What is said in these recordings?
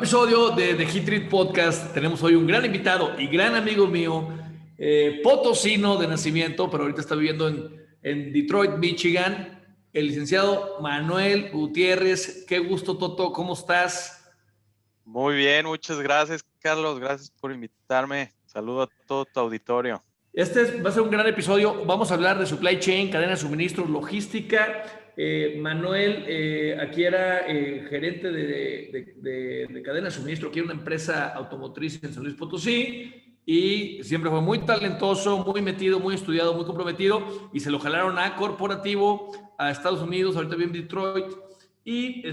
episodio de The Hit Treat Podcast. Tenemos hoy un gran invitado y gran amigo mío, potosino de nacimiento, pero ahorita está viviendo en Detroit, Michigan, el licenciado Manuel Gutiérrez. Qué gusto, Toto, ¿cómo estás? Muy bien, muchas gracias, Carlos. Gracias por invitarme. Saludo a todo tu auditorio. Va a ser un gran episodio. Vamos a hablar de supply chain, cadena de suministros, logística. Manuel, aquí era gerente de cadena de suministro, aquí era una empresa automotriz en San Luis Potosí, y siempre fue muy talentoso, muy metido, muy estudiado, muy comprometido, y se lo jalaron a corporativo, a Estados Unidos, ahorita vive en Detroit, y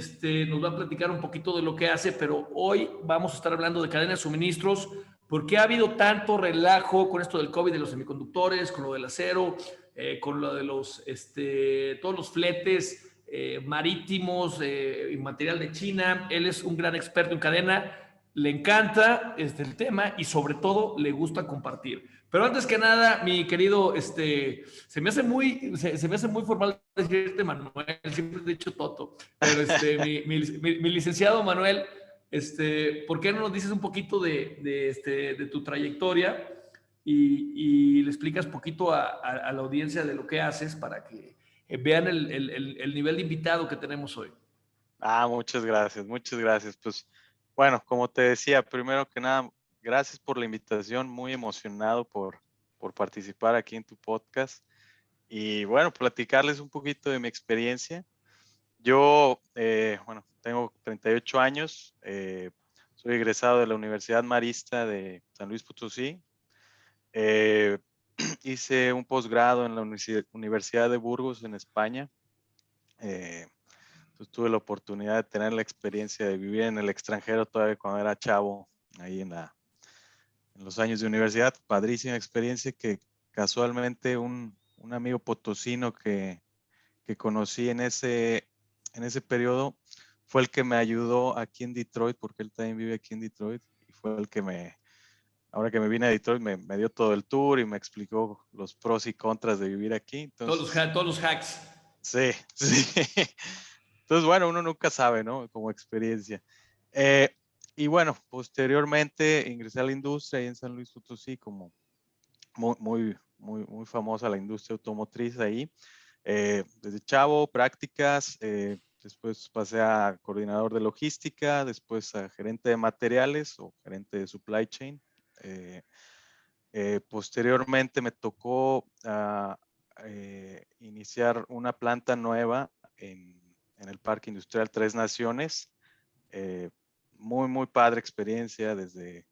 nos va a platicar un poquito de lo que hace, pero hoy vamos a estar hablando de cadena de suministros. ¿Por qué ha habido tanto relajo con esto del COVID, de los semiconductores, con lo del acero, con lo de todos los fletes marítimos y material de China? Él es un gran experto en cadena, le encanta el tema y sobre todo le gusta compartir. Pero antes que nada, mi querido, se me hace muy formal decirte Manuel, siempre he dicho Toto, pero mi licenciado Manuel, ¿por qué no nos dices un poquito de tu trayectoria y le explicas poquito a la audiencia de lo que haces para que vean el nivel de invitado que tenemos hoy? Muchas gracias, muchas gracias. Pues bueno, como te decía, primero que nada, gracias por la invitación. Muy emocionado por participar aquí en tu podcast y bueno, platicarles un poquito de mi experiencia. Yo, tengo 38 años, soy egresado de la Universidad Marista de San Luis Potosí. Eh, Hice un posgrado en la Universidad de Burgos, en España. Pues tuve la oportunidad de tener la experiencia de vivir en el extranjero todavía cuando era chavo, ahí en los años de universidad. Padrísima experiencia que casualmente un amigo potosino que conocí en ese periodo fue el que me ayudó aquí en Detroit, porque él también vive aquí en Detroit, y fue el que ahora que me vine a Detroit, me dio todo el tour y me explicó los pros y contras de vivir aquí. Entonces, Todos los hacks. sí, sí. Entonces, bueno, uno nunca sabe, ¿no? Como experiencia. Y bueno, posteriormente ingresé a la industria ahí en San Luis Potosí, como muy famosa la industria automotriz ahí. Desde chavo, prácticas, después pasé a coordinador de logística, después a gerente de materiales o gerente de supply chain. Posteriormente me tocó iniciar una planta nueva en el Parque Industrial Tres Naciones. Muy padre experiencia, desde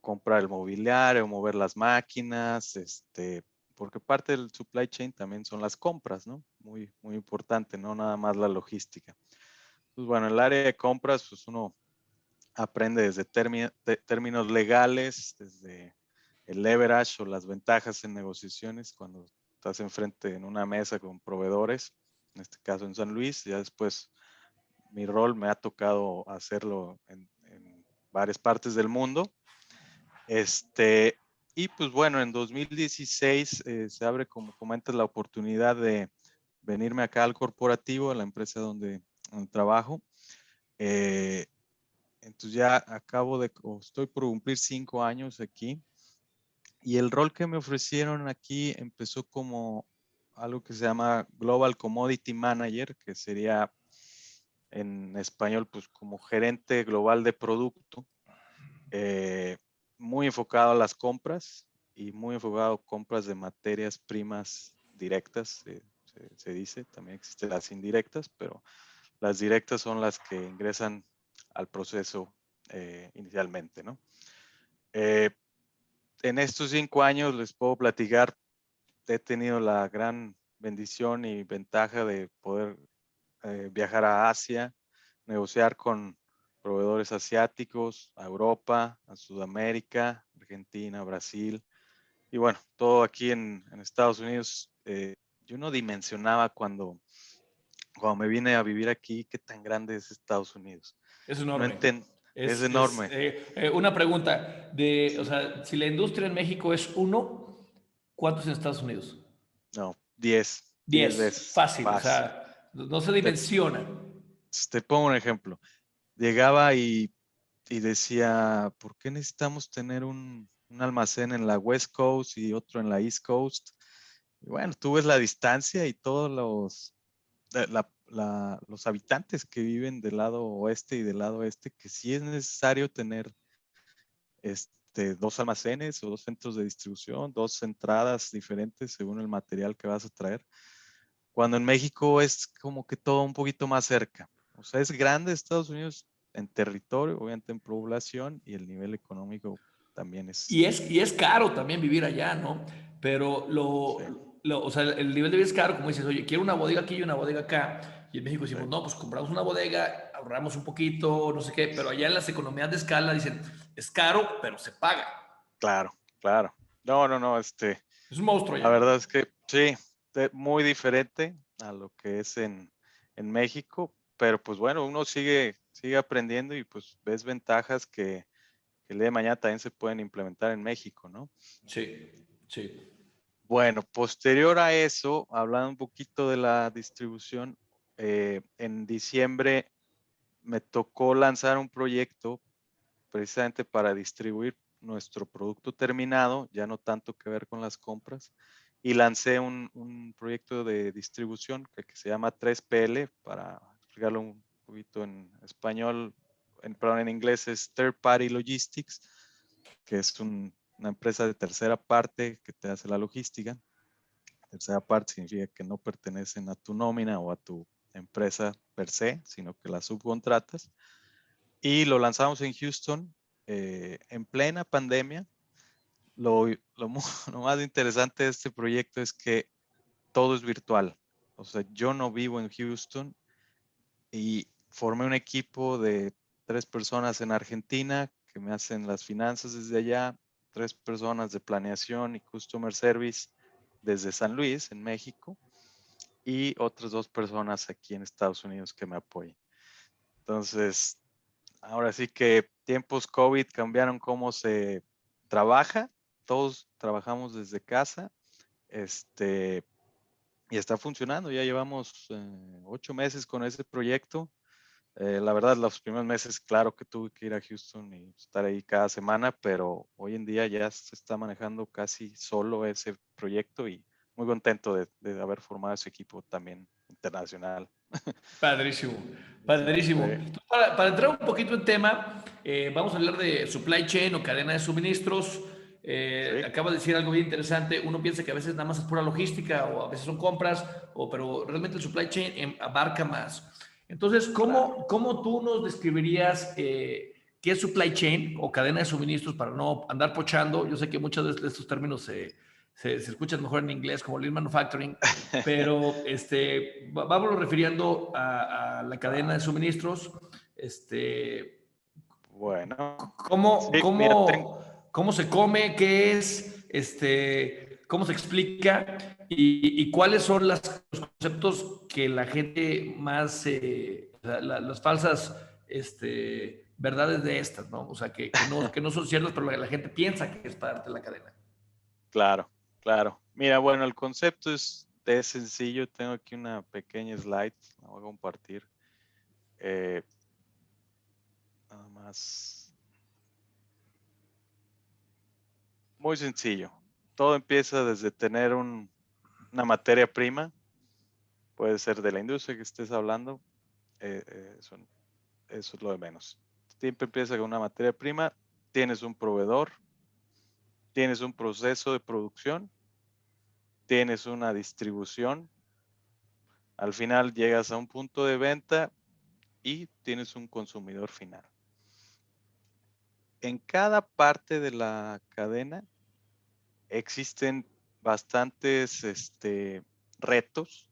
comprar el mobiliario, mover las máquinas, porque parte del supply chain también son las compras, ¿no? Muy importante, no nada más la logística. Pues bueno, en el área de compras, pues uno aprende desde términos legales, desde el leverage o las ventajas en negociaciones cuando estás enfrente en una mesa con proveedores, en este caso en San Luis. Ya después mi rol me ha tocado hacerlo en varias partes del mundo. Y pues bueno, en 2016 se abre, como comentas, la oportunidad de venirme acá al corporativo, a la empresa donde trabajo. Entonces ya estoy por cumplir 5 años aquí. Y el rol que me ofrecieron aquí empezó como algo que se llama Global Commodity Manager, que sería en español pues como gerente global de producto, muy enfocado a las compras y muy enfocado a compras de materias primas directas, se dice. También existen las indirectas, pero las directas son las que ingresan al proceso inicialmente, ¿no? En estos 5 años les puedo platicar, he tenido la gran bendición y ventaja de poder viajar a Asia, negociar con proveedores asiáticos, a Europa, a Sudamérica, Argentina, Brasil, y bueno, todo aquí en Estados Unidos. Yo no dimensionaba cuando me vine a vivir aquí qué tan grande es Estados Unidos. Es No enorme. es enorme. Una pregunta, o sea, si la industria en México es uno, ¿cuántos en Estados Unidos? No, 10 10, veces, fácil, o fácil. sea, no se Te, dimensiona. te pongo un ejemplo. Llegaba y y decía, ¿por qué necesitamos tener un almacén en la West Coast y otro en la East Coast? Y bueno, tú ves la distancia y todos los habitantes que viven del lado oeste y del lado este, que sí es necesario tener dos almacenes o dos centros de distribución, dos entradas diferentes según el material que vas a traer. Cuando en México es como que todo un poquito más cerca. O sea, es grande Estados Unidos en territorio, obviamente en población, y el nivel económico también es. Y es caro también vivir allá, ¿no? Pero Sí, o sea, el nivel de vida es caro, como dices, oye, quiero una bodega aquí y una bodega acá. Y en México sí, decimos, no, pues compramos una bodega, ahorramos un poquito, no sé qué, pero allá en las economías de escala dicen, es caro, pero se paga. claro, claro. No, no, no, Es un monstruo la allá. verdad es que sí, muy diferente a lo que es en México, pero pues bueno, uno sigue aprendiendo y pues ves ventajas que el día de mañana también se pueden implementar en México, ¿no? Sí, sí. Bueno, posterior a eso, hablando un poquito de la distribución, en diciembre me tocó lanzar un proyecto precisamente para distribuir nuestro producto terminado, ya no tanto que ver con las compras, y lancé un proyecto de distribución que se llama 3PL, para explicarlo un poquito en español, perdón, en inglés es Third Party Logistics, que es una empresa de tercera parte que te hace la logística. Tercera parte significa que no pertenecen a tu nómina o a tu empresa per se, sino que la subcontratas. Y lo lanzamos en Houston en plena pandemia. Lo, lo, lo más interesante de este proyecto es que todo es virtual. O sea, yo no vivo en Houston y formé un equipo de 3 personas en Argentina que me hacen las finanzas desde allá, 3 personas de planeación y customer service desde San Luis, en México, y otras 2 personas aquí en Estados Unidos que me apoyan. Entonces, ahora sí que tiempos COVID cambiaron cómo se trabaja. Todos trabajamos desde casa. Y está funcionando. Ya llevamos 8 meses con ese proyecto. La verdad, los primeros meses, claro que tuve que ir a Houston y estar ahí cada semana, pero hoy en día ya se está manejando casi solo ese proyecto y muy contento de haber formado ese equipo también internacional. Padrísimo, padrísimo. Sí, Entonces, para entrar un poquito en tema, vamos a hablar de supply chain o cadena de suministros. sí, Acaba de decir algo bien interesante. Uno piensa que a veces nada más es pura logística o a veces son compras, pero realmente el supply chain abarca más. Entonces, claro. ¿cómo tú nos describirías qué es supply chain o cadena de suministros para no andar pochando? Yo sé que muchos de estos términos se escuchan mejor en inglés como lean manufacturing, pero vámonos refiriendo a la cadena de Claro. suministros. Este, Bueno, ¿cómo, sí, mira, cómo se come? ¿Qué es? ¿Cómo se explica? Y cuáles son los conceptos que la gente más, o sea, las falsas verdades de estas, ¿no? O sea, que no son ciertas, pero la gente piensa que es parte de la cadena. claro, claro. Mira, bueno, el concepto es sencillo. Tengo aquí una pequeña slide, la voy a compartir. Eh, Nada más. Muy sencillo. Todo empieza desde tener una materia prima, puede ser de la industria que estés hablando, eso es lo de menos. Siempre empieza con una materia prima, tienes un proveedor, tienes un proceso de producción, tienes una distribución, al final llegas a un punto de venta y tienes un consumidor final. En cada parte de la cadena existen bastantes retos.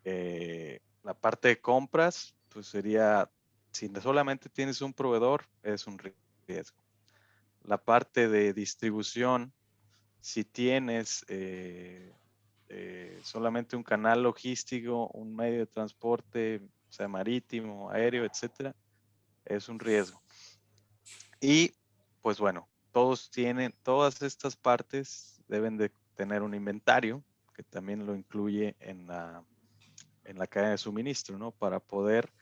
La parte de compras, pues sería, si solamente tienes un proveedor, es un riesgo. La parte de distribución, si tienes solamente un canal logístico, un medio de transporte, sea marítimo, aéreo, etcétera, es un riesgo. Y pues bueno, todas estas partes deben de tener un inventario, que también lo incluye en la cadena de suministro, ¿no? Para poder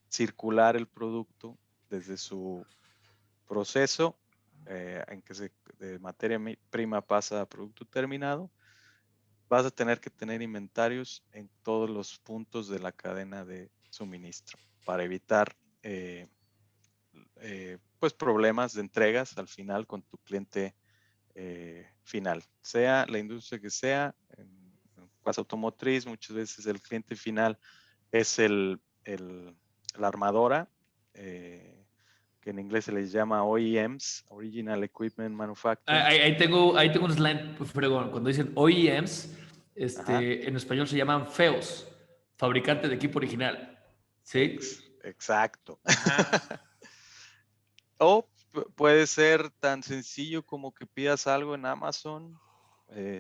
circular el producto desde su proceso en que de materia prima pasa a producto terminado, vas a tener que tener inventarios en todos los puntos de la cadena de suministro para evitar pues problemas de entregas al final con tu cliente final, sea la industria que sea. En caso automotriz, muchas veces el cliente final es la armadora, que en inglés se les llama OEMs, Original Equipment Manufacturing. Ahí tengo un slide, pues, fregón. Cuando dicen OEMs, Ajá. en español se llaman FEOs, fabricante de equipo original. ¿Sí? Exacto. Ajá. O puede ser tan sencillo como que pidas algo en Amazon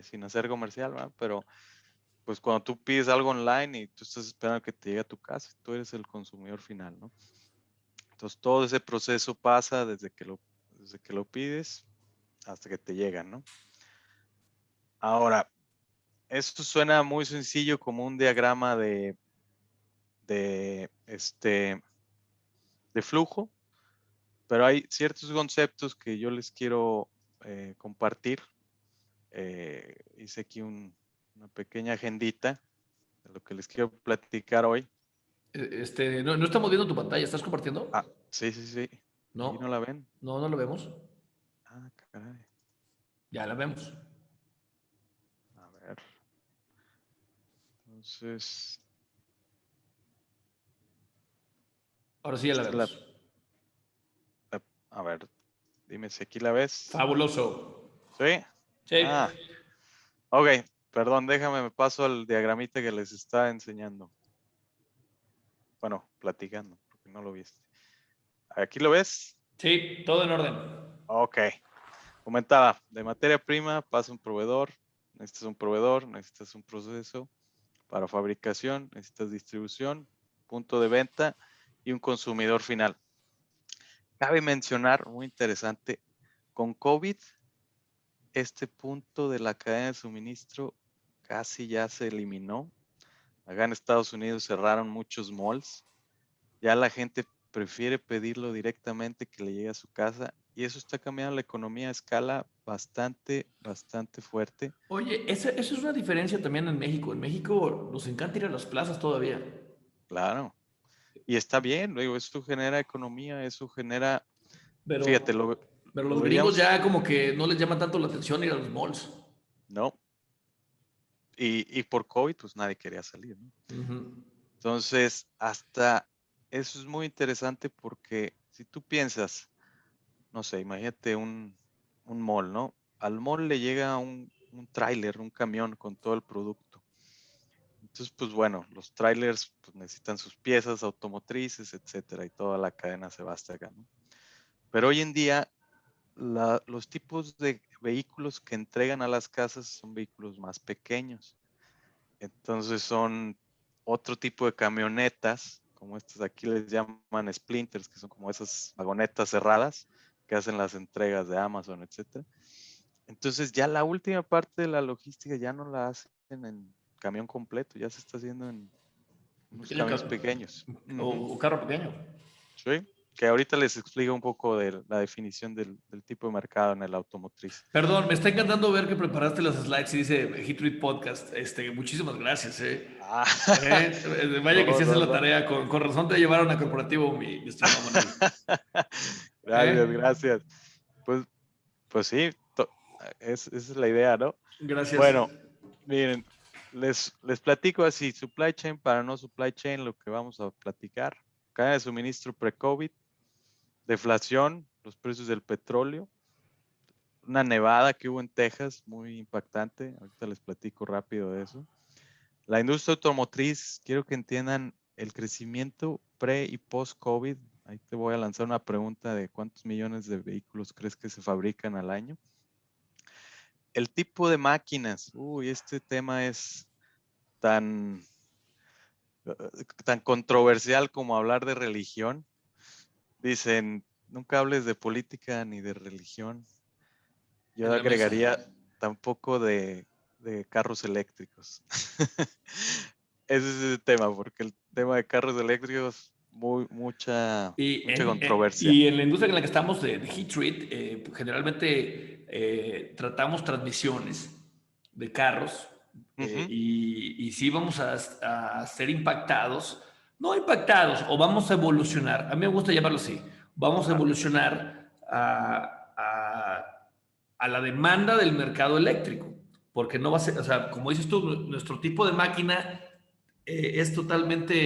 sin hacer comercial, ¿verdad? Pero pues cuando tú pides algo online y tú estás esperando que te llegue a tu casa, tú eres el consumidor final, ¿no? Entonces todo ese proceso pasa desde que lo pides hasta que te llega, ¿no? Ahora, esto suena muy sencillo como un diagrama de, de flujo, pero hay ciertos conceptos que yo les quiero compartir. Hice aquí una pequeña agendita de lo que les quiero platicar hoy. No estamos viendo tu pantalla, ¿estás compartiendo? Ah, sí, sí, sí. ¿Ahí no No, la ven? no lo vemos. Ah, caray. Ya la vemos. A ver. Entonces, Ahora sí ya la esta es vemos. a ver, dime si aquí la ves. Fabuloso. ¿Sí? Sí. Ah, ok. Perdón, déjame, me paso al diagramita que les está enseñando. Bueno, platicando, porque no lo viste. ¿Aquí lo ves? Sí, todo en orden. Ok. Comentaba, de materia prima pasa un proveedor, necesitas un proceso para fabricación, necesitas distribución, punto de venta y un consumidor final. Cabe mencionar, muy interesante, con COVID, este punto de la cadena de suministro casi ya se eliminó. Acá en Estados Unidos cerraron muchos malls. Ya la gente prefiere pedirlo directamente que le llegue a su casa y eso está cambiando la economía a escala bastante, bastante fuerte. Oye, eso es una diferencia también en México. En México nos encanta ir a las plazas todavía. Claro. Y está bien, digo, eso genera economía, eso genera, fíjate, Pero, pero lo los gringos veríamos, ya como que no les llama tanto la atención ir a los malls. ¿no? Y por COVID, pues nadie quería salir, ¿no? Ujú. Entonces, hasta eso es muy interesante porque si tú piensas, no sé, imagínate un mall, ¿no? Al mall le llega un tráiler, un camión con todo el producto. Entonces, pues bueno, los trailers pues, necesitan sus piezas automotrices, etcétera, y toda la cadena se va hasta acá, ¿no? Pero hoy en día, los tipos de vehículos que entregan a las casas son vehículos más pequeños. Entonces son otro tipo de camionetas, como estas aquí les llaman splinters, que son como esas vagonetas cerradas que hacen las entregas de Amazon, etcétera. Entonces ya la última parte de la logística ya no la hacen en camión completo, ya se está haciendo en unos Pequeño camiones pequeños. o carro pequeño. Sí, que ahorita les explico un poco de la definición del tipo de mercado en el automotriz. Perdón, me está encantando ver que preparaste las slides y dice Hit Read Podcast. Muchísimas gracias, Ah, Vaya que no, sí haces no, la no. tarea. Con razón te llevaron a corporativo, mi estimado Manuel. Gracias, ¿Eh? gracias. Pues, pues sí, esa es la idea, ¿no? Gracias. Bueno, miren, les platico así, supply chain para no supply chain, lo que vamos a platicar. Cadena de suministro pre-COVID, deflación, los precios del petróleo, una nevada que hubo en Texas, muy impactante. Ahorita les platico rápido de eso. La industria automotriz, quiero que entiendan el crecimiento pre y post-COVID. Ahí te voy a lanzar una pregunta de cuántos millones de vehículos crees que se fabrican al año. El tipo de máquinas, este tema es tan, tan controversial como hablar de religión. Dicen, nunca hables de política ni de religión. Yo En la mesa. agregaría tampoco de carros eléctricos. Ese es el tema, porque el tema de carros eléctricos mucha Y controversia. en la industria en la que estamos de heat treat, generalmente tratamos transmisiones de carros Ujú. y sí vamos a ser impactados, no impactados, o vamos a evolucionar. A mí me gusta llamarlo así. Vamos a Ah, evolucionar a la demanda del mercado eléctrico, porque no va a ser, o sea, como dices tú, nuestro tipo de máquina es totalmente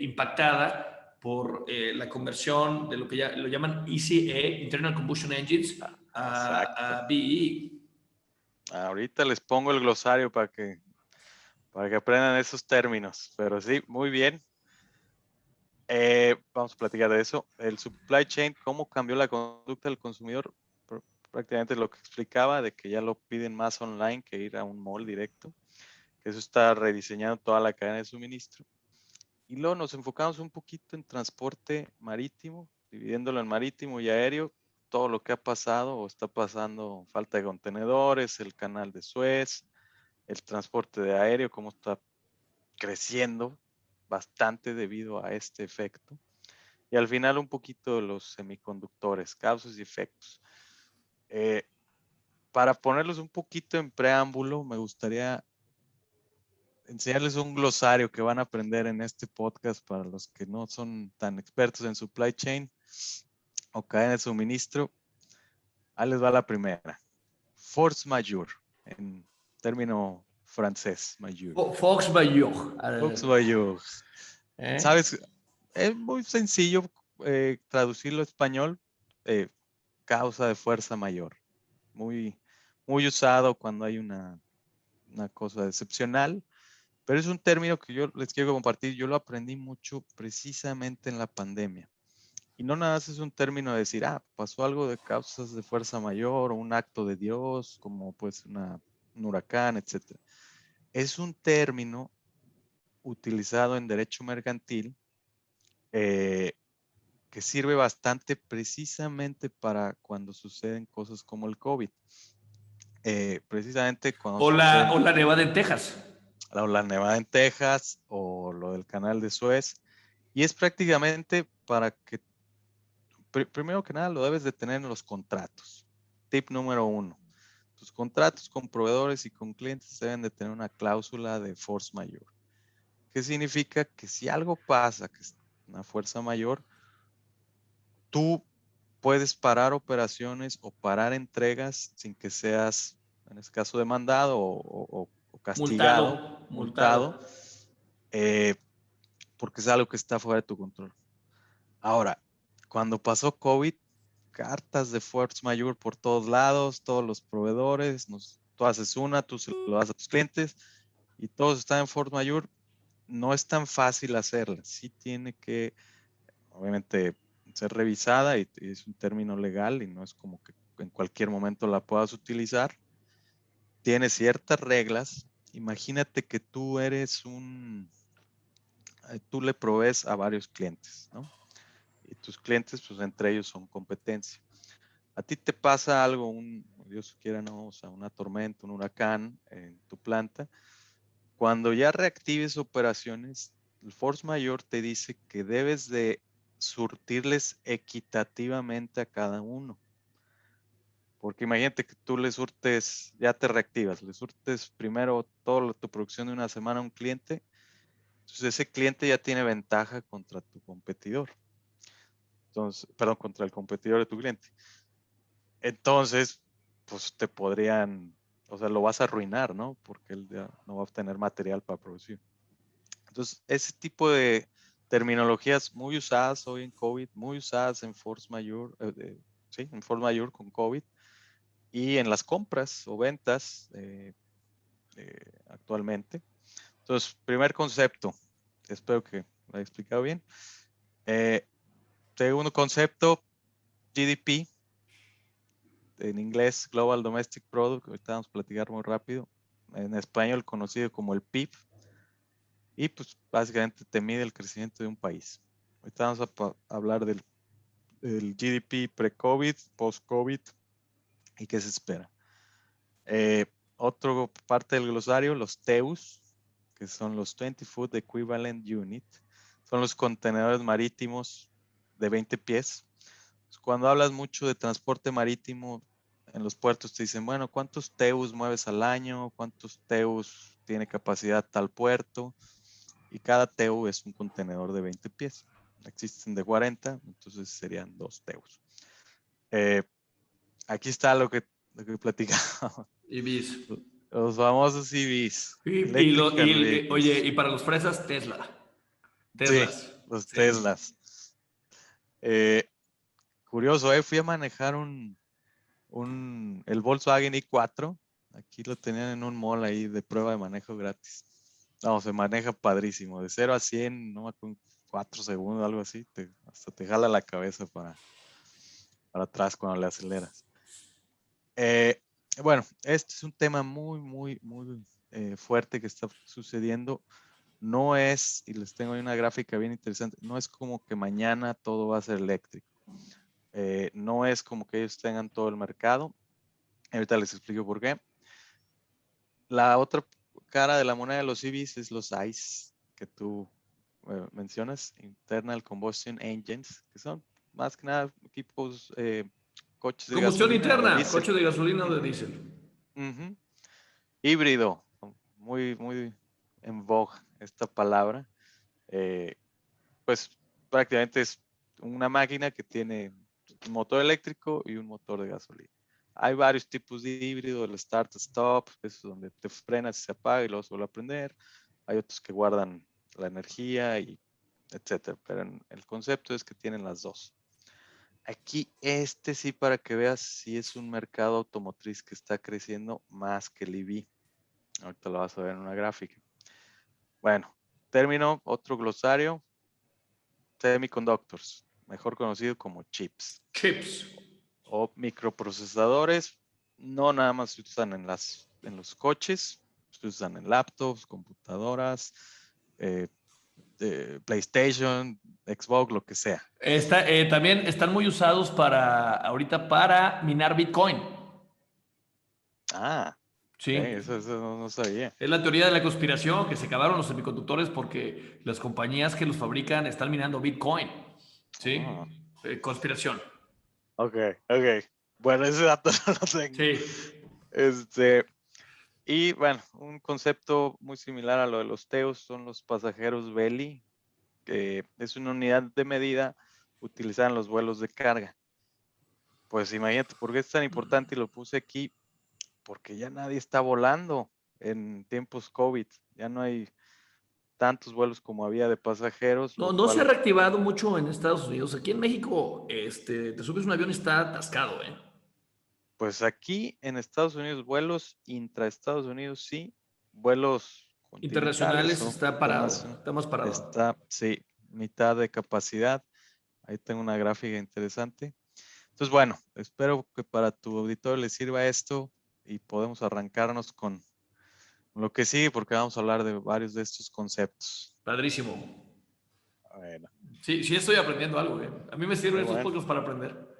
impactada por la conversión de lo que ya lo llaman ICE, Internal Combustion Engines, exacto. a BE. Ahorita les pongo el glosario para que aprendan esos términos, pero sí, muy bien. Vamos a platicar de eso. El supply chain, cómo cambió la conducta del consumidor, prácticamente lo que explicaba, de que ya lo piden más online que ir a un mall directo, que eso está rediseñando toda la cadena de suministro. Y luego nos enfocamos un poquito en transporte marítimo, dividiéndolo en marítimo y aéreo, todo lo que ha pasado o está pasando, falta de contenedores, el canal de Suez, el transporte de aéreo, cómo está creciendo bastante debido a este efecto. Y al final un poquito de los semiconductores, causas y efectos. Eh, para ponerlos un poquito en preámbulo, me gustaría enseñarles un glosario que van a aprender en este podcast para los que no son tan expertos en supply chain o cadena de suministro. Ahí les va la primera. Force majeure, en término francés, majeure. Fox Bayour. Force majeure. ¿Eh? ¿Sabes? Es muy sencillo traducirlo a español. eh, Causa de fuerza mayor. Muy, muy usado cuando hay una cosa excepcional. Pero es un término que yo les quiero compartir. Yo lo aprendí mucho precisamente en la pandemia. Y no nada más es un término de decir, pasó algo de causas de fuerza mayor o un acto de Dios, como pues un huracán, etc. Es un término utilizado en derecho mercantil eh, que sirve bastante precisamente para cuando suceden cosas como el COVID. Precisamente cuando O suceden la nevada en Texas. la nevada en Texas o lo del canal de Suez. Y es prácticamente para que, primero que nada, lo debes de tener en los contratos. Tip número 1. Tus contratos con proveedores y con clientes deben de tener una cláusula de force majeure. ¿Qué significa? Que si algo pasa, que es una fuerza mayor, tú puedes parar operaciones o parar entregas sin que seas, en este caso, demandado o castigado, multado, Multado. eh, porque es algo que está fuera de tu control. Ahora, cuando pasó COVID, cartas de force majeure por todos lados, todos los proveedores, tú haces una, tú se lo das a tus clientes y todos están en force majeure. No es tan fácil hacerla, sí tiene que, obviamente, ser revisada y es un término legal y no es como que en cualquier momento la puedas utilizar. Tiene ciertas reglas. Imagínate que tú le provees a varios clientes, ¿no? Y tus clientes, pues entre ellos son competencia. A ti te pasa algo, Dios quiera, no, o sea, una tormenta, un huracán en tu planta. Cuando ya reactives operaciones, el force majeure te dice que debes de surtirles equitativamente a cada uno. Porque imagínate que tú le surtes, ya te reactivas, le surtes primero toda tu producción de una semana a un cliente, entonces ese cliente ya tiene ventaja contra tu competidor. Entonces, perdón, contra el competidor de tu cliente. Entonces, pues te podrían, o sea, lo vas a arruinar, ¿no? Porque él ya no va a obtener material para producir. Entonces, ese tipo de terminologías muy usadas hoy en COVID, muy usadas en force majeure, sí, en force majeure con COVID y en las compras o ventas actualmente. Entonces, primer concepto, espero que lo haya explicado bien. Segundo concepto, GDP, en inglés Global Domestic Product, ahorita vamos a platicar muy rápido, en español conocido como el PIB, y pues básicamente te mide el crecimiento de un país. Ahorita vamos a hablar del GDP pre-COVID, post-COVID y qué se espera. Otro parte del glosario, los TEUs, que son los 20 Food Equivalent Unit. son los contenedores marítimos de 20 pies. Cuando hablas mucho de transporte marítimo en los puertos, te dicen, bueno, ¿cuántos TEUs mueves al año? ¿Cuántos TEUs tiene capacidad tal puerto? Y cada TEU es un contenedor de 20 pies. Existen de 40, entonces serían 2 TEUs. Aquí está lo que platicamos. Ibis. Los famosos EVs, Oye, Vehicles. y para los fresas, Tesla. Sí, Teslas. los Sí. Teslas. Eh, Curioso, fui a manejar el Volkswagen i4. Aquí lo tenían en un mall ahí de prueba de manejo gratis. No, se maneja padrísimo. De 0 a 100, no me acuerdo, 4 segundos, algo así. Hasta te jala la cabeza para atrás cuando le aceleras. Bueno, este es un tema muy, muy, muy fuerte que está sucediendo. No es, y les tengo ahí una gráfica bien interesante, no es como que mañana todo va a ser eléctrico. No es como que ellos tengan todo el mercado. Ahorita les explico por qué. La otra cara de la moneda de los EVs es los ICE, que tú mencionas, Internal Combustion Engines, que son más que nada equipos, coches de Combustión gasolina o de interna, diésel. coche de gasolina o de Ujú, diésel. ujú. Híbrido, muy, muy en vogue esta palabra. Eh, pues prácticamente es una máquina que tiene un motor eléctrico y un motor de gasolina. Hay varios tipos de híbrido, el start-stop, es donde te frenas y se apaga y luego se vuelve a prender. Hay otros que guardan la energía y etcétera, pero el concepto es que tienen las dos. Aquí sí, para que veas si es un mercado automotriz que está creciendo más que el EV. Ahorita lo vas a ver en una gráfica. Bueno, término, otro glosario, semiconductors, mejor conocido como chips Chips. o microprocesadores. No nada más se usan en los coches, se usan en laptops, computadoras, PlayStation, Xbox, lo que sea. También están muy usados ahorita para minar Bitcoin. Ah, Sí. eso no sabía. Es la teoría de la conspiración, que se acabaron los semiconductores porque las compañías que los fabrican están minando Bitcoin. Ah, Sí. Conspiración. ok, ok. Bueno, ese dato no lo tengo. Sí. Este, y bueno, un concepto muy similar a lo de los TEOs son los pasajeros belly, que es una unidad de medida utilizada en los vuelos de carga. Pues imagínate, ¿por qué es tan importante? Y lo puse aquí, porque ya nadie está volando en tiempos COVID. Ya no hay tantos vuelos como había de pasajeros, No, lo no se ha cual, reactivado mucho en Estados Unidos. Aquí en México, te subes a un avión y está atascado, ¿eh? pues aquí en Estados Unidos, vuelos intra Estados Unidos, sí, vuelos continentales Internacionales o está parado, internacionales, está más parado. está, sí, mitad de capacidad. Ahí tengo una gráfica interesante. Entonces, bueno, espero que para tu auditorio les sirva esto y podemos arrancarnos con lo que sigue, porque vamos a hablar de varios de estos conceptos. Padrísimo. Bueno, Sí, sí estoy aprendiendo algo, ¿eh? A mí me qué sirven estos bueno. podcasts para aprender.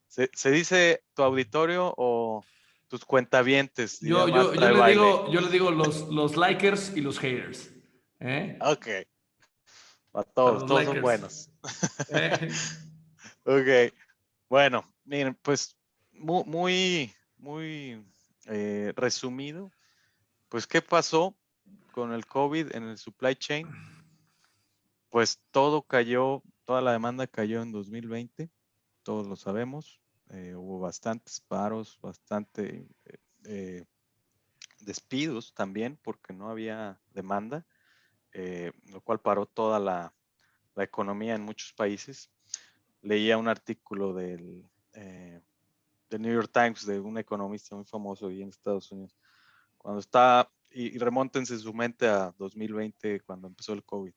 ¿Se dice tu auditorio o tus cuentavientes? Diría Yo, yo, Marta yo de le baile. digo, yo le digo los likers y los haters. ¿Eh? Ok, para Para todos, los todos son likers. buenos. ¿Eh? Ok, bueno, miren, pues muy, muy resumido, pues ¿qué pasó con el COVID en el supply chain? Pues todo cayó, toda la demanda cayó en 2020, todos lo sabemos. Hubo bastantes paros, bastante despidos también porque no había demanda, lo cual paró toda la economía en muchos países. Leía un artículo del New York Times de un economista muy famoso ahí en Estados Unidos, cuando está, y remóntense su mente a 2020, cuando empezó el COVID.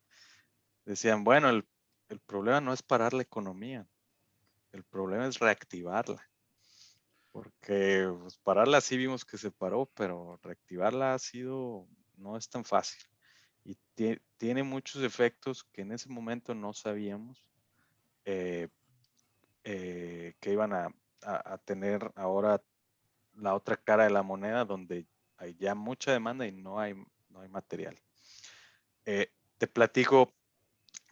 Decían, bueno, el problema no es parar la economía, el problema es reactivarla, porque pues, pararla sí vimos que se paró, pero reactivarla no es tan fácil. Y tiene muchos efectos que en ese momento no sabíamos eh, que iban a tener ahora la otra cara de la moneda, donde hay ya mucha demanda y no hay material. Te platico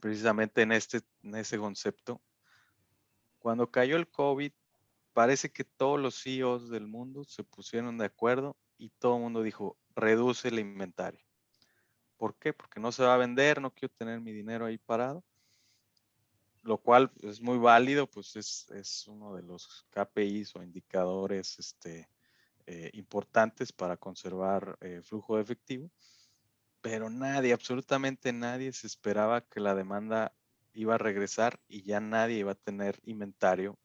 precisamente en ese concepto. Cuando cayó el COVID, parece que todos los CEOs del mundo se pusieron de acuerdo y todo el mundo dijo, reduce el inventario. ¿Por qué? Porque no se va a vender, no quiero tener mi dinero ahí parado, lo cual es muy válido, pues es uno de los KPIs o indicadores importantes para conservar flujo de efectivo, pero nadie, absolutamente nadie se esperaba que la demanda iba a regresar y ya nadie iba a tener inventario.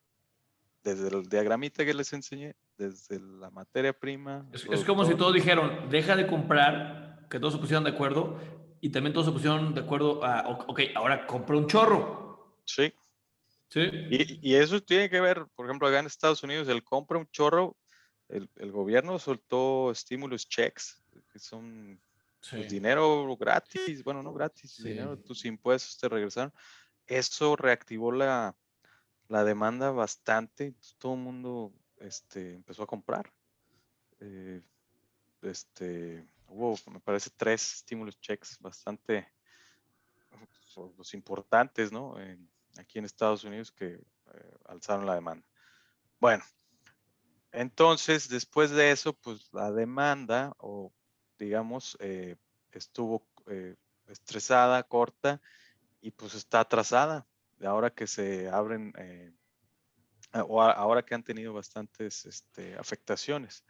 Desde el diagramita que les enseñé, desde la materia prima, Es como si productor. todos dijeron, deja de comprar, que todos se pusieron de acuerdo, y también todos se pusieron de acuerdo a, ok, ahora compra un chorro. Sí. Sí. Y eso tiene que ver, por ejemplo, acá en Estados Unidos, el compra un chorro, el gobierno soltó stimulus checks, que son pues, Sí. dinero gratis, bueno, no gratis, Sí. dinero de tus impuestos te regresaron. Eso reactivó la demanda bastante, todo el mundo empezó a comprar. Hubo, me parece, 3 stimulus checks bastante los importantes, ¿no? Aquí en Estados Unidos que alzaron la demanda. Bueno, entonces, después de eso, pues la demanda, o digamos, estuvo estresada, corta, y pues está atrasada. Ahora que se abren, ahora que han tenido bastantes afectaciones.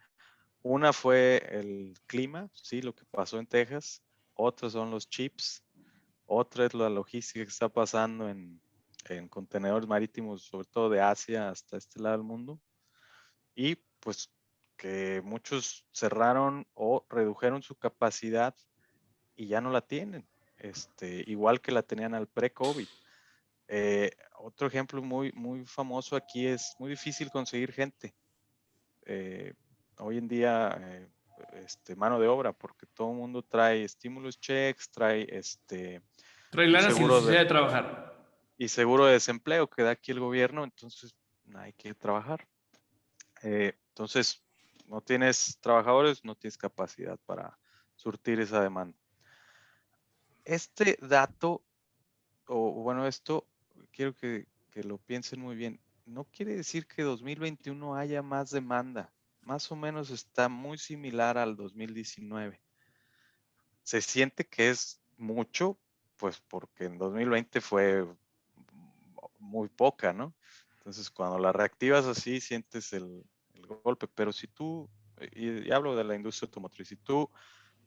Una fue el clima, sí, lo que pasó en Texas. Otros son los chips. Otra es la logística que está pasando en contenedores marítimos, sobre todo de Asia hasta este lado del mundo. Y pues que muchos cerraron o redujeron su capacidad y ya no la tienen, igual que la tenían al pre-COVID. Otro ejemplo muy, muy famoso aquí es muy difícil conseguir gente. Hoy en día, mano de obra, porque todo el mundo trae stimulus checks, trae Trae un lana sin seguro necesidad de trabajar. y seguro de desempleo que da aquí el gobierno, entonces hay que trabajar. Entonces, no tienes trabajadores, no tienes capacidad para surtir esa demanda. Este dato, o bueno, esto quiero que lo piensen muy bien. No quiere decir que 2021 haya más demanda. Más o menos está muy similar al 2019. Se siente que es mucho, pues porque en 2020 fue muy poca, ¿no? Entonces, cuando la reactivas así, sientes el golpe. Pero si tú, y hablo de la industria automotriz, si tú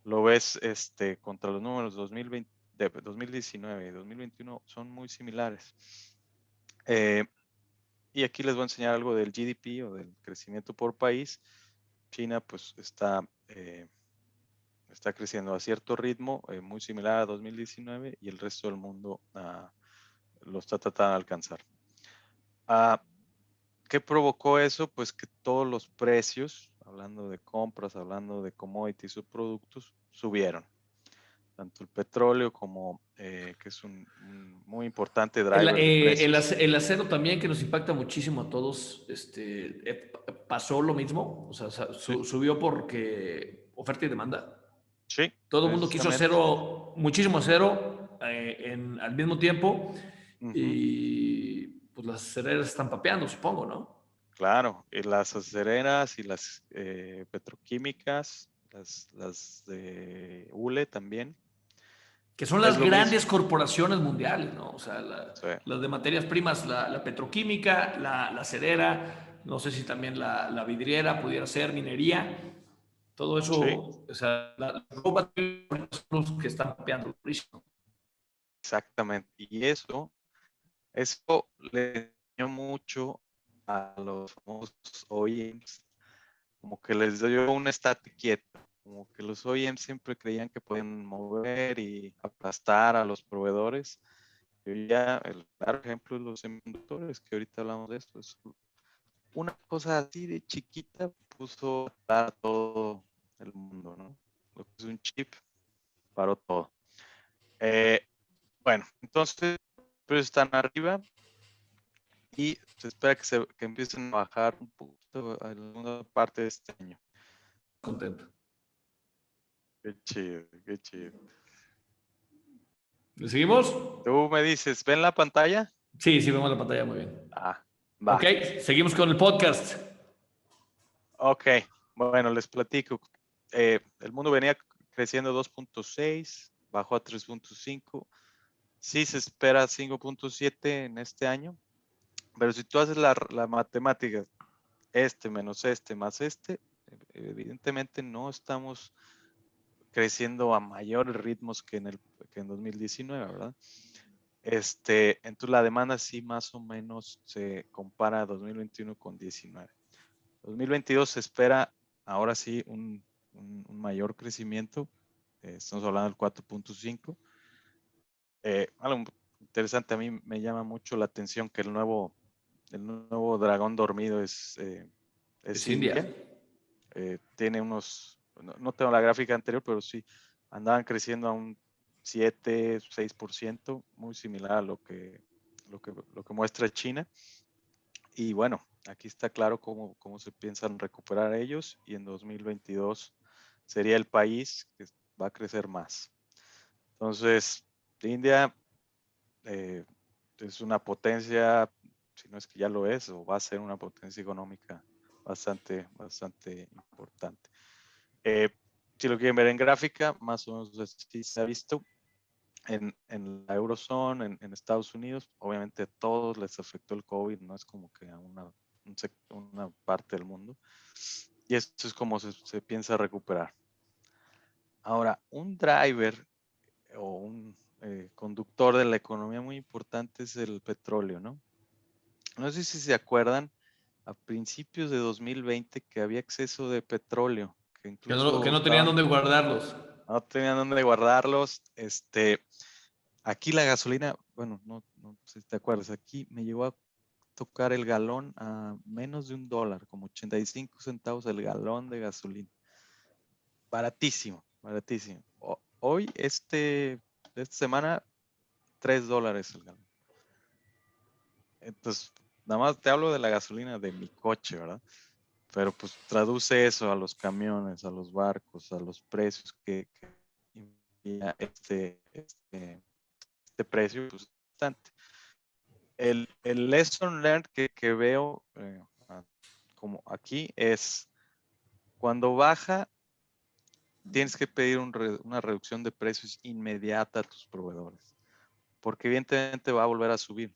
lo ves contra los números 2020, de 2019 y 2021, son muy similares. Y aquí les voy a enseñar algo del GDP o del crecimiento por país. China, pues, está creciendo a cierto ritmo, muy similar a 2019, y el resto del mundo lo está tratando de alcanzar. ¿Qué provocó eso? Pues que todos los precios, hablando de compras, hablando de commodities o productos, subieron. Tanto el petróleo como, que es un muy importante driver de precios. El acero también, que nos impacta muchísimo a todos, pasó lo mismo. O sea, Sí, subió porque oferta y demanda. sí, Todo el mundo quiso precisamente. acero, muchísimo acero al mismo tiempo. Ujú, Y pues las acereras están papeando, supongo, ¿no? claro, y las acereras y las petroquímicas, las de hule también, Que son es las lo grandes mismo. corporaciones mundiales, ¿no? O sea, Sí, las de materias primas, la petroquímica, la acerera, no sé si también la vidriera pudiera ser, minería, todo sí, eso, o sea, los raw materials son los que están papeando durísimo. exactamente. Y eso le enseñó mucho a los famosos OEMs, como que les dio un estate quieto, como que los OEMs siempre creían que podían mover y aplastar a los proveedores. Y ya el claro ejemplo es los semiconductores, que ahorita hablamos de esto. Es una cosa así de chiquita puso a parar todo el mundo, ¿no? Lo que es un chip paró todo. Eh, bueno, entonces, pues están arriba y se espera que empiecen a bajar un poquito en alguna parte de este año. Contento. Qué chido, qué chido. ¿Le seguimos? Tú me dices, ¿ven la pantalla? Sí, sí, vemos la pantalla muy bien. Va. Ok, seguimos con el podcast. Ok, bueno, les platico. El mundo venía creciendo 2.6, bajó a 3.5. Sí se espera 5.7 en este año, pero si tú haces la matemática, menos más evidentemente no estamos creciendo a mayores ritmos que en 2019, ¿verdad? Entonces la demanda sí más o menos se compara 2021 con 19. 2022 se espera ahora sí un mayor crecimiento. Estamos hablando del 4.5. Algo interesante, a mí me llama mucho la atención que el nuevo dragón dormido es India. India. Tiene unos, no tengo la gráfica anterior, pero sí andaban creciendo a un 7, 6%, muy similar a lo que muestra China. Y bueno, aquí está claro cómo se piensan recuperar ellos, y en 2022 sería el país que va a crecer más. Entonces, India es una potencia, si no es que ya lo es, o va a ser una potencia económica bastante importante. Si lo quieren ver en gráfica, más o menos así se ha visto. En la Eurozone, en Estados Unidos, obviamente a todos les afectó el COVID, no es como que a una parte del mundo. Y esto es como se piensa recuperar. Ahora, un driver o un conductor de la economía muy importante es el petróleo, ¿no? No sé si se acuerdan, a principios de 2020 que había exceso de petróleo, que Que incluso no tenían dónde guardarlos. no tenían dónde guardarlos. Aquí la gasolina, bueno, no sé si te acuerdas, aquí me llegó a tocar el galón a menos de $1, como 85 centavos el galón de gasolina. Baratísimo, baratísimo. Hoy, esta semana, $3 el galón. Entonces, nada más te hablo de la gasolina de mi coche, ¿verdad? Pero pues traduce eso a los camiones, a los barcos, a los precios que envía este precio, pues bastante. El lesson learned que veo como aquí es cuando baja, tienes que pedir una reducción de precios inmediata a tus proveedores, porque evidentemente va a volver a subir.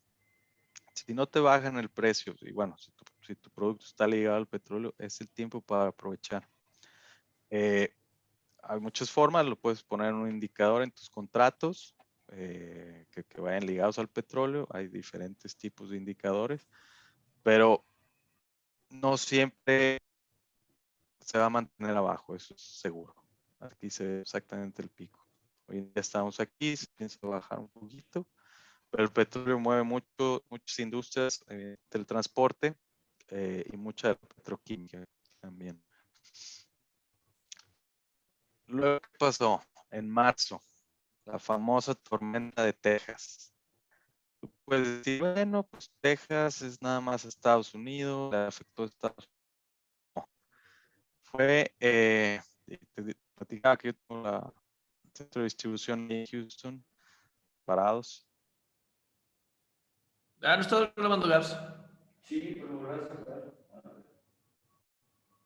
Si no te bajan el precio, y bueno, si tu producto está ligado al petróleo, es el tiempo para aprovechar. Hay muchas formas, lo puedes poner en un indicador en tus contratos que vayan ligados al petróleo. Hay diferentes tipos de indicadores, pero no siempre se va a mantener abajo, eso es seguro. Aquí se ve exactamente el pico. Hoy en día estamos aquí, se piensa bajar un poquito, pero el petróleo mueve muchas industrias del transporte y mucha petroquímica también. Luego, ¿qué pasó? En marzo, la famosa tormenta de Texas. Tú puedes decir, bueno, pues Texas es nada más Estados Unidos, le afectó a Estados Unidos. No. Fue, te platicaba que yo tengo la centro de distribución en Houston, parados. No está grabando Gars.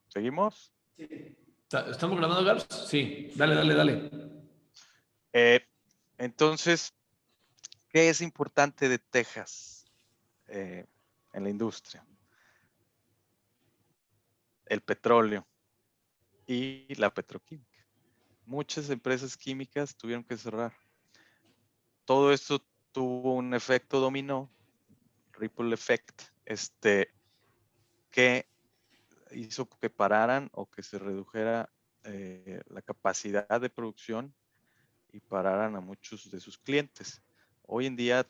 ¿Seguimos? ¿Estamos grabando Gars? Sí, dale. Eh, entonces, ¿qué es importante de Texas en la industria? El petróleo y la petroquímica. Muchas empresas químicas tuvieron que cerrar. Todo esto tuvo un efecto dominó, ripple effect, que hizo que pararan o que se redujera la capacidad de producción y pararan a muchos de sus clientes. Hoy en día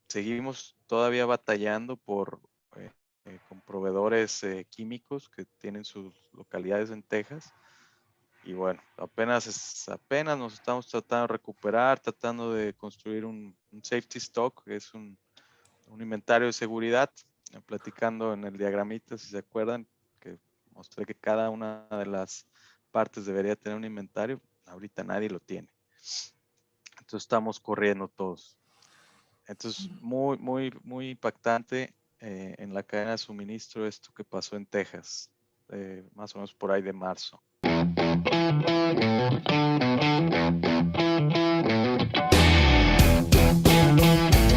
seguimos todavía batallando con proveedores químicos que tienen sus localidades en Texas. Y bueno, apenas nos estamos tratando de recuperar, tratando de construir un safety stock, que es un inventario de seguridad, platicando en el diagramita, si se acuerdan, que mostré que cada una de las partes debería tener un inventario. Ahorita nadie lo tiene. Entonces estamos corriendo todos. Entonces, muy, muy, muy impactante en la cadena de suministro esto que pasó en Texas, más o menos por ahí de marzo.